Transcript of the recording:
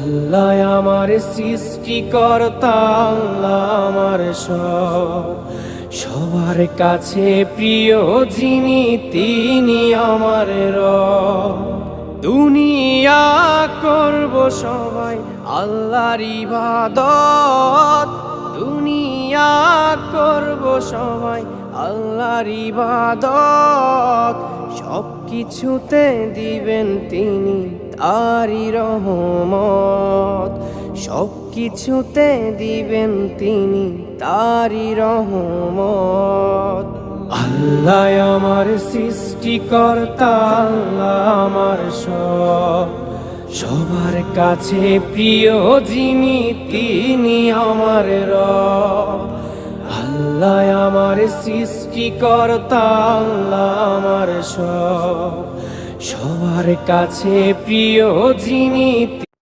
আল্লাহ আমার সৃষ্টিকর্তা, আল্লাহ আমার সবার কাছে প্রিয় যিনি তিনি আমার রব। দুনিয়া করব সবাই আল্লাহর ইবাদত, দুনিয়া করব সবাই আল্লাহর ইবাদত। সব কিছুতে দিবেন তিনি তারই রহমত, সব কিছুতে দিবেন তিনি তারই রহমত। আল্লাহ আমার সৃষ্টিকর্তা, আল্লাহ আমার সবার কাছে প্রিয় যিনি তিনি আমার রব। আল্লাহ আমার সৃষ্টিকর্তা, আল্লাহ আমার সবার কাছে প্রিয় যিনি